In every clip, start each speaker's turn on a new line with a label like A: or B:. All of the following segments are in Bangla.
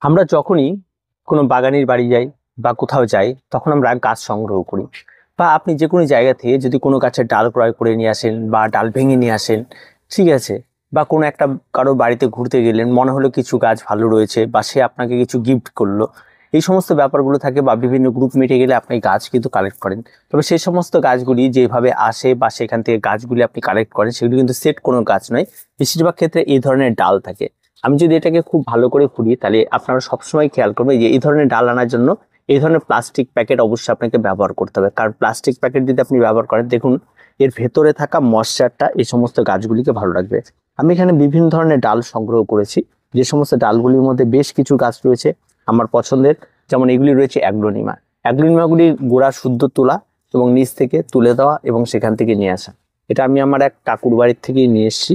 A: আমরা যখনই কোনো বাগানের বাড়ি যাই বা কোথাও যাই তখন আমরা গাছ সংগ্রহ করি। বা আপনি যে কোনো জায়গা থেকে যদি কোনো গাছের ডাল ক্রয় করে নিয়ে আসেন বা ডাল ভেঙে নিয়ে আসেন, ঠিক আছে, বা কোনো একটা কারো বাড়িতে ঘুরতে গেলেন, মনে হলো কিছু গাছ ভালো রয়েছে বা সে আপনাকে কিছু গিফট করলো, এই সমস্ত ব্যাপারগুলো থাকে। বা বিভিন্ন গ্রুপ মিটে গেলে আপনি গাছ কিন্তু কালেক্ট করেন। তবে সেই সমস্ত গাছগুলি যেভাবে আসে বা সেখান থেকে গাছগুলি আপনি কালেক্ট করেন সেগুলি কিন্তু সেট কোনো গাছ নয়, বেশিরভাগ ক্ষেত্রে এই ধরনের ডাল থাকে। আমি যদি এটাকে খুব ভালো করে খুঁড়ি তাহলে আপনারা সবসময় খেয়াল করবেন যে এই ধরনের ডাল আনার জন্য এই ধরনের প্লাস্টিক প্যাকেট অবশ্যই আপনাকে ব্যবহার করতে হবে। কারণ প্লাস্টিক প্যাকেট যদি আপনি ব্যবহার করেন, দেখুন এর ভেতরে থাকা ময়েশ্চারটা এই সমস্ত গাছগুলিকে ভালো রাখবে। আমি এখানে বিভিন্ন ধরনের ডাল সংগ্রহ করেছি, যে সমস্ত ডালগুলির মধ্যে বেশ কিছু গাছ রয়েছে আমার পছন্দের। যেমন এগুলি রয়েছে অ্যাগ্লোনিমা। অ্যাগ্লোনিমাগুলির গোড়া শুদ্ধ তোলা এবং নিচ থেকে তুলে দেওয়া এবং সেখান থেকে নিয়ে আসা। এটা আমি আমার এক কাকুর বাড়ির থেকেই নিয়ে এসেছি।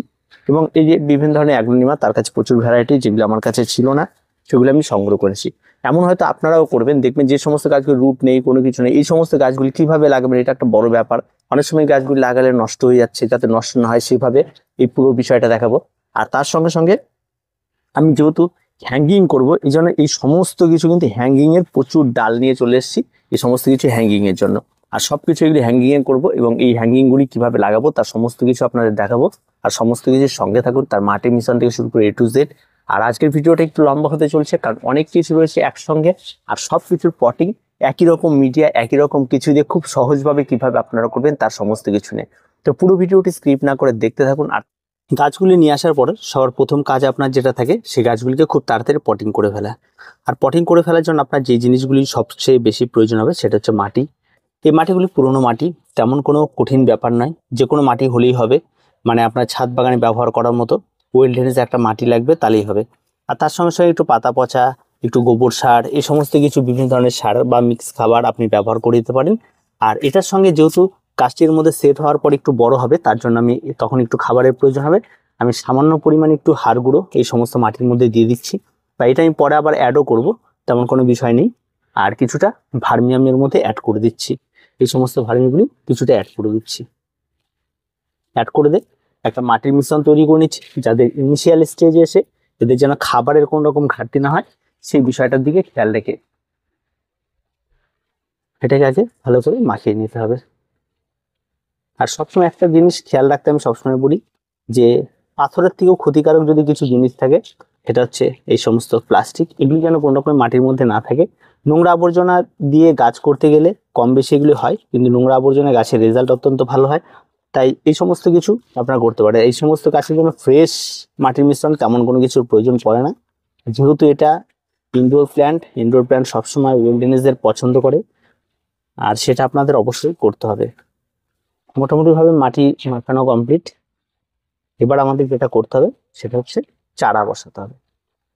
A: এবং এই যে বিভিন্ন ধরনের অ্যাগ্লোনিমা, তার কাছে প্রচুর ভ্যারাইটি, যেগুলো আমার কাছে ছিল না সেগুলো আমি সংগ্রহ করেছি। এমন হয়তো আপনারাও করবেন, দেখবেন যে সমস্ত গাছগুলি রুট নেই, কোনো কিছু নেই, এই সমস্ত গাছগুলি কিভাবে লাগাবেন এটা একটা বড় ব্যাপার। অনেক সময় গাছগুলি লাগালে নষ্ট হয়ে যাচ্ছে, যাতে নষ্ট না হয় সেভাবে এই পুরো বিষয়টা দেখাবো। আর তার সঙ্গে সঙ্গে আমি যেহেতু হ্যাঙ্গিং করব, এই জন্য এই সমস্ত কিছু কিন্তু হ্যাঙ্গিং এর প্রচুর ডাল নিয়ে চলে এসেছি, এই সমস্ত কিছু হ্যাঙ্গিং এর জন্য। আর সবকিছু এগুলি হ্যাঙ্গিং এ করবো এবং এই হ্যাঙ্গিং গুলি কিভাবে লাগাবো তার সমস্ত কিছু আপনাদের দেখাবো। আর সমস্ত কিছুর সঙ্গে থাকুন, তার মাটি মিশন থেকে শুরু করে A to Z। আর আজকের ভিডিওটা একটু লম্বা হতে চলছে, কারণ অনেক কিছু রয়েছে একসঙ্গে। আর সবকিছুর পটিং একই রকম মিডিয়া, একই রকম কিছু দিয়ে খুব সহজভাবে কিভাবে আপনারা করবেন তার সমস্ত কিছু নিয়ে। তো পুরো ভিডিওটি স্ক্রিপ্ট না করে দেখতে থাকুন। আর গাছগুলি নিয়ে আসার পরে সবার প্রথম কাজ আপনার যেটা থাকে, সেই গাছগুলিকে খুব তাড়াতাড়ি পটিং করে ফেলা। আর পটিং করে ফেলার জন্য আপনার যে জিনিসগুলি সবচেয়ে বেশি প্রয়োজন হবে সেটা হচ্ছে মাটি। এই মাটিগুলি পুরনো মাটি, তেমন কোনো কঠিন ব্যাপার নয়, যে কোনো মাটি হলেই হবে। মানে আপনার ছাদ বাগানে ব্যবহার করার মতো ওয়েল ড্রেনেজ একটা মাটি লাগবে, তাহলেই হবে। আর তার সঙ্গে সঙ্গে একটু পাতা পচা, একটু গোবর সার, এই সমস্ত কিছু বিভিন্ন ধরনের সার বা মিক্স খাবার আপনি ব্যবহার করে দিতে পারেন। আর এটার সঙ্গে যেহেতু গাছটির মধ্যে সেট হওয়ার পর একটু বড় হবে, তার জন্য আমি তখন একটু খাবারের প্রয়োজন হবে। আমি সামান্য পরিমাণে একটু হাড় গুঁড়ো এই সমস্ত মাটির মধ্যে দিয়ে দিচ্ছি, বা এটা আমি পরে আবার অ্যাডও করব, তেমন কোনো বিষয় নেই। আর কিছুটা ভার্মিয়ামের মধ্যে অ্যাড করে দিচ্ছি, এই সমস্ত ভার্মিগুলি কিছুটা অ্যাড করে দিচ্ছি। অ্যাড করে দিয়ে একটা মাটির মিশ্রণ তৈরি করে নিচ্ছি, যাদের ইনিশিয়াল স্টেজে এসে এদের যেন খাবারের কোনো রকম ঘাটতি না হয় সেই বিষয়টার দিকে খেয়াল রেখে এটাকে আগে ভালো করে মাখিয়ে নিতে হবে। আর সবসময় একটা জিনিস খেয়াল রাখতে আমি সবসময় বলি, যে পাথরের থেকেও ক্ষতিকারক যদি কিছু জিনিস থাকে, এটা হচ্ছে এই সমস্ত প্লাস্টিক। এগুলি যেন কোনো রকম মাটির মধ্যে না থাকে। নোংরা আবর্জনা দিয়ে গাছ করতে গেলে কম বেশি এগুলি হয়, কিন্তু নোংরা আবর্জনা গাছের রেজাল্ট অত্যন্ত ভালো হয়। তাই এই সমস্ত কিছু আপনারা করতে পারেন। এই সমস্ত গাছের জন্য ফ্রেশ মাটির মিশ্রণ তেমন কোনো কিছুর প্রয়োজন পড়ে না, যেহেতু এটা ইনডোর প্ল্যান্ট সবসময় ওয়েলডেনেসদের পছন্দ করে। আর সেটা আপনাদের অবশ্যই করতে হবে। মোটামুটি ভাবে মাটি মাখানো কমপ্লিট। এবার আমাদের যেটা করতে হবে সেটা হচ্ছে চারা বসাতে হবে।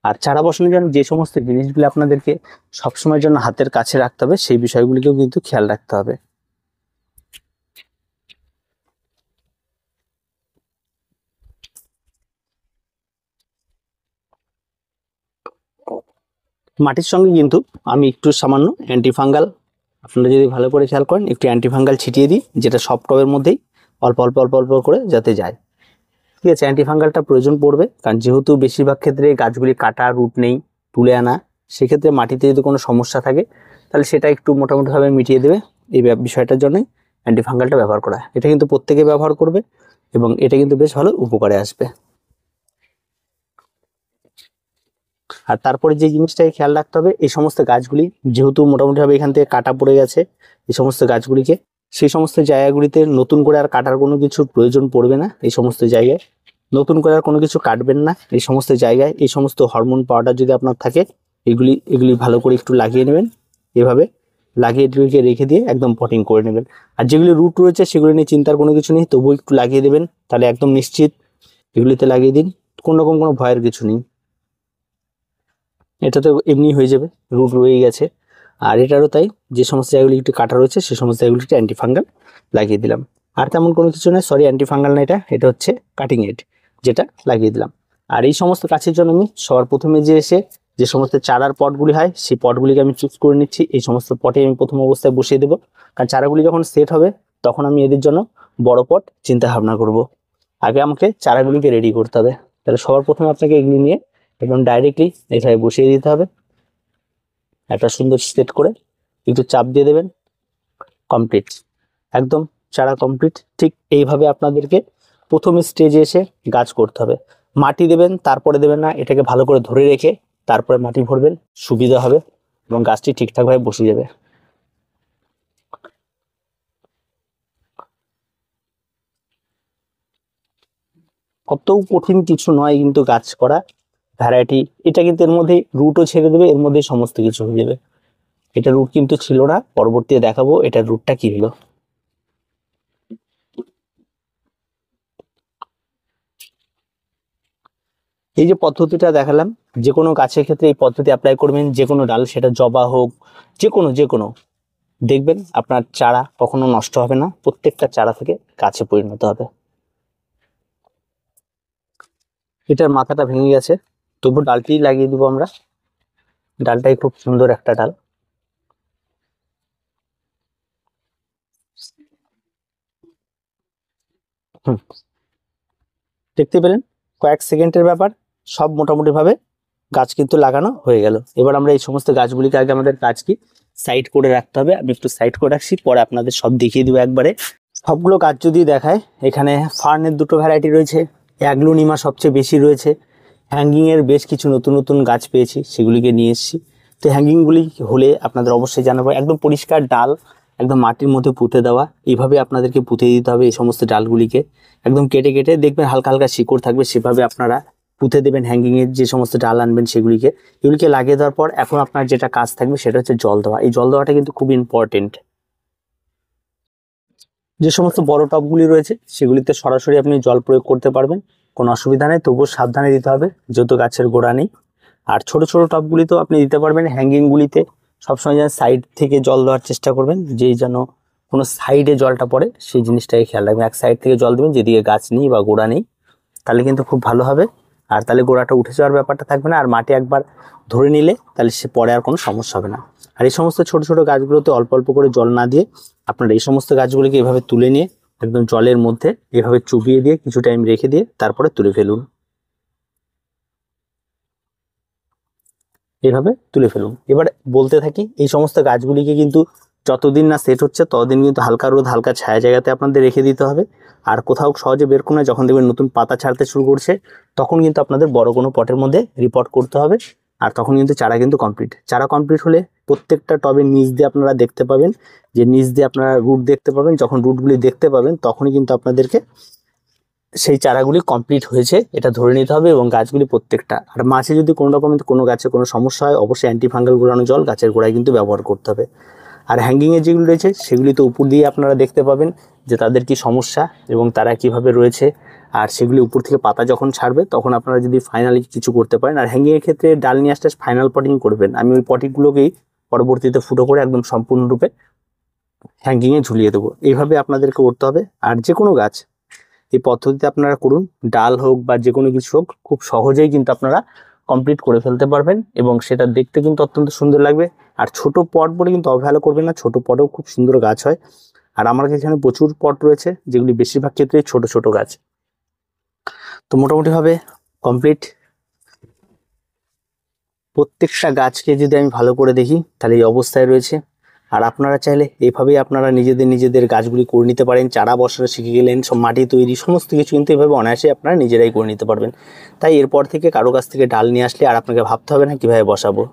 A: আর চারা বসানোর জন্য যে সমস্ত জিনিসগুলো আপনাদেরকে সবসময়ের জন্য হাতের কাছে রাখতে হবে, সেই বিষয়গুলিকেও কিন্তু খেয়াল রাখতে হবে। মাটির সঙ্গে কিন্তু আমি একটু সামান্য অ্যান্টিফাঙ্গাল, আপনারা যদি ভালো করে খেয়াল করেন, একটু অ্যান্টিফাঙ্গাল ছিটিয়ে দিই, যেটা সব টবের মধ্যেই অল্প অল্প অল্প অল্প করে যাতে যায়। ঠিক আছে, অ্যান্টিফাঙ্গালটা প্রয়োজন পড়বে, কারণ যেহেতু বেশিরভাগ ক্ষেত্রে গাছগুলি কাটা, রুট নেই, তুলে আনা, সেক্ষেত্রে মাটিতে যদি কোনো সমস্যা থাকে তাহলে সেটা একটু মোটামুটিভাবে মিটিয়ে দেবে। এই বিষয়টার জন্যই অ্যান্টিফাঙ্গালটা ব্যবহার করা। এটা কিন্তু প্রত্যেকে ব্যবহার করবে এবং এটা কিন্তু বেশ ভালো উপকারে আসবে। আর তারপরে যে জিনিসটাকে খেয়াল রাখতে হবে, এই সমস্ত গাছগুলি যেহেতু মোটামুটিভাবে এখান থেকে কাটা পড়ে গেছে, এই সমস্ত গাছগুলিকে সেই সমস্ত জায়গাগুলিতে নতুন করে আর কাটার কোনো কিছু প্রয়োজন পড়বে না। এই সমস্ত জায়গায় নতুন করে আর কোনো কিছু কাটবেন না। এই সমস্ত জায়গায় এই সমস্ত হরমোন পাউডার যদি আপনার থাকে, এগুলি এগুলি ভালো করে একটু লাগিয়ে নেবেন। এভাবে লাগিয়ে এগুলিকে রেখে দিয়ে একদম পটিং করে নেবেন। আর যেগুলি রুট রয়েছে সেগুলি নিয়ে চিন্তার কোনো কিছু নেই, তবুও একটু লাগিয়ে দেবেন, তাহলে একদম নিশ্চিত এগুলিতে লাগিয়ে দিন, কোনো রকম কোনো ভয়ের কিছু নেই। এটা তো এমনি হয়ে যাবে, রুট রয়েই গেছে। আর এটারও তাই, যে সমস্ত জায়গাগুলি একটু কাটা রয়েছে সেই সমস্ত জায়গাগুলিতে অ্যান্টিফাঙ্গাল লাগিয়ে দিলাম। আর তেমন কোনো কিছু নয়, সরি অ্যান্টিফাঙ্গাল না, এটা হচ্ছে কাটিং এড, যেটা লাগিয়ে দিলাম। আর এই সমস্ত কাছের জন্য আমি সবার প্রথমে যে সমস্ত চারার পটগুলি হয় সেই পটগুলিকে আমি চুজ করে নিচ্ছি। এই সমস্ত পটে আমি প্রথম অবস্থায় বসিয়ে দেবো, কারণ চারাগুলি যখন সেট হবে তখন আমি এদের জন্য বড় পট চিন্তা ভাবনা করব। আগে আমাকে চারাগুলিকে রেডি করতে হবে। তাহলে সবার প্রথমে আপনাকে এগুলি নিয়ে এবং ডাইরেক্টলি এইভাবে বসিয়ে দিতে হবে, একটা সুন্দর সেট করে একটু চাপ দিয়ে দেবেন, কমপ্লিট, একদম চারা কমপ্লিট। ঠিক এইভাবে আপনাদেরকে প্রথম স্টেজে এসে গাছ করতে হবে। মাটি দেবেন, তারপরে দেবেন না, এটাকে ভালো করে ধরে রেখে তারপরে মাটি ভরবেন, সুবিধা হবে এবং গাছটি ঠিকঠাকভাবে বসে যাবে। কত কঠিন কিছু নয় কিন্তু গাছ করা, ভ্যারাইটি। এটা কিন্তু এর মধ্যে রুটও ছেড়ে দেবে, এর মধ্যে সমস্ত কিছু হয়ে যাবে। এটা রুট কিন্তু ছিল না, পরবর্তীতে দেখাবো এটার রুটটা কি হলো। এই যে পদ্ধতিটা দেখালাম, যে কোনো গাছের ক্ষেত্রে এই পদ্ধতি অ্যাপ্লাই করবেন, যে কোনো ডাল, সেটা জবা হোক, যে কোনো দেখবেন আপনার চারা কখনো নষ্ট হবে না, প্রত্যেকটা চারা থেকে গাছে পরিণত হবে। এটার মাথাটা ভেঙে গেছে, তবু ডালটি লাগিয়ে দিব আমরা। ডালটাই খুব সুন্দর একটা ডাল। দেখতে পেলেন, কয়েক সেকেন্ডের ব্যাপার, সব মোটামুটি ভাবে গাছ কিন্তু লাগানো হয়ে গেল। এবার আমরা এই সমস্ত গাছগুলিকে আগে আমাদের কাজ কি সাইড করে রাখতে হবে। আমি একটু সাইড করে রাখছি, পরে আপনাদের সব দেখিয়ে দিব একবারে। সবগুলো গাছ যদি দেখায়, এখানে ফার্নের দুটো ভ্যারাইটি রয়েছে, অ্যাগ্লোনিমা সবচেয়ে বেশি রয়েছে, হ্যাঙ্গিংয়ের বেশ কিছু নতুন নতুন গাছ পেয়েছি, সেগুলিকে নিয়ে এসেছি। তো হ্যাঙ্গিংগুলি হলে আপনাদের অবশ্যই জানাবো, একদম পরিষ্কার ডাল, একদম মাটির মধ্যে পুঁতে দেওয়া, এইভাবে আপনাদেরকে পুঁতে দিতে হবে এই সমস্ত ডালগুলিকে। একদম কেটে কেটে দেখবেন হালকা হালকা শিকড় থাকবে, সেভাবে আপনারা পুঁতে দেবেন হ্যাঙ্গিংয়ের যে সমস্ত ডাল আনবেন সেগুলিকে। এগুলিকে লাগিয়ে দেওয়ার পর এখন আপনার যেটা কাজ থাকবে সেটা হচ্ছে জল দেওয়া। এই জল দেওয়াটা কিন্তু খুব ইম্পর্টেন্ট। যে সমস্ত বড় টবগুলি রয়েছে সেগুলিতে সরাসরি আপনি জল প্রয়োগ করতে পারবেন, কোনো অসুবিধা নেই, তবুও সাবধানে দিতে হবে যেহেতু গাছের গোড়া নেই। আর ছোট ছোট টবগুলিতেও আপনি দিতে পারবেন। হ্যাঙ্গিংগুলিতে সবসময় যেন সাইড থেকে জল দেওয়ার চেষ্টা করবেন, যেই যেন কোনো সাইডে জলটা পড়ে সেই জিনিসটাকে খেয়াল রাখবেন। এক সাইড থেকে জল দেবেন যেদিকে গাছ নেই বা গোড়া নেই, তাহলে কিন্তু খুব ভালো হবে। আর তাহলে গোড়াটা উঠে যাওয়ার ব্যাপারটা থাকবে না, আর মাটি একবার ধরে নিলে তাহলে সে পরে আর কোনো সমস্যা হবে না। আর এই সমস্ত ছোট ছোট গাছগুলোতে অল্প অল্প করে জল না দিয়ে আপনারা এই সমস্ত গাছগুলিকে এভাবে তুলে নিয়ে একদম জলের মধ্যে এভাবে চুবিয়ে দিয়ে কিছু টাইম রেখে দিয়ে তারপরে তুলে ফেলুন। এইভাবে তুলে ফেলুন। এবার বলতে থাকি, এই সমস্ত গাছগুলিকে কিন্তু যতদিন না সেট হচ্ছে ততদিন কিন্তু হালকা রোদ হালকা ছায়া জায়গাতে আপনাদের রেখে দিতে হবে। আর কোথাও সহজে বের করুন না, যখন দেখবেন নতুন পাতা ছাড়তে শুরু করছে তখন কিন্তু আপনাদের বড় কোনো পটের মধ্যে রিপোর্ট করতে হবে। আর তখন কিন্তু চারা কিন্তু কমপ্লিট। চারা কমপ্লিট হলে প্রত্যেকটা টবের নিচ দিয়ে আপনারা দেখতে পাবেন, যে নিচ দিয়ে আপনারা রুট দেখতে পাবেন। যখন রুটগুলি দেখতে পাবেন তখনই কিন্তু আপনাদেরকে সেই চারাগুলি কমপ্লিট হয়েছে এটা ধরে নিতে হবে, এবং গাছগুলি প্রত্যেকটা। আর মাঝে যদি কোনো রকম কোনো গাছে কোনো সমস্যা হয় অবশ্যই অ্যান্টিফাঙ্গাল গুঁড়ানো জল গাছের গোড়ায় কিন্তু ব্যবহার করতে হবে। আর হ্যাঙ্গিংয়ে যেগুলো রয়েছে সেগুলি তো উপর দিয়ে আপনারা দেখতে পাবেন যে তাদের কি সমস্যা এবং তারা কিভাবে রয়েছে। আর সেগুলি উপর থেকে পাতা যখন ছাড়বে তখন আপনারা যদি ফাইনালি কিছু করতে পারেন। আর হ্যাঙ্গিংয়ের ক্ষেত্রে ডাল নিয়ে আসতে ফাইনাল পটিং করবেন, আমি ওই পটিংগুলোকেই পরবর্তীতে ফুটো করে একদম সম্পূর্ণরূপে হ্যাঙ্গিংয়ে ঝুলিয়ে দেবো। এইভাবে আপনাদেরকে করতে হবে। আর যে কোনো গাছ এই পদ্ধতিতে আপনারা করুন, ডাল হোক বা যে কোনো কিছু হোক, খুব সহজেই কিন্তু আপনারা কমপ্লিট করে ফেলতে পারবেন এবং সেটা দেখতে কিন্তু অত্যন্ত সুন্দর লাগবে। আর ছোট পট বলে কিন্তু অবহেলা করবেন না, ছোট পটেও খুব সুন্দর গাছ হয়। আর আমার এখানে প্রচুর পট রয়েছে যেগুলি বেশিরভাগ ক্ষেত্রেই ছোট ছোট গাছ। তো মোটামুটি ভাবে কমপ্লিট। প্রত্যেকটা গাছকে যদি আমি ভালো করে দেখি তাহলে এই অবস্থায় রয়েছে। আর আপনারা চাইলে এইভাবেই আপনারা নিজেদের গাছগুলি করে নিতে পারেন। চারা বসানো শিখে গেলেন, সব মাটি তৈরি সমস্ত কিছু কিন্তু এভাবে অনায়াসে আপনারা নিজেরাই করে নিতে পারবেন। তাই এরপর থেকে কারো কাছ থেকে ডাল নিয়ে আসলে আর আপনাকে ভাবতে হবে না কিভাবে বসাবো।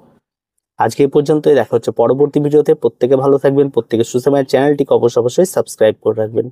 A: আজকে এই পর্যন্তই, দেখা হচ্ছে পরবর্তী ভিডিওতে। প্রত্যেকে ভালো থাকবেন, প্রত্যেকে সুস্থ থাকবেন। চ্যানেলটিকে অবশ্যই সাবস্ক্রাইব করে রাখবেন।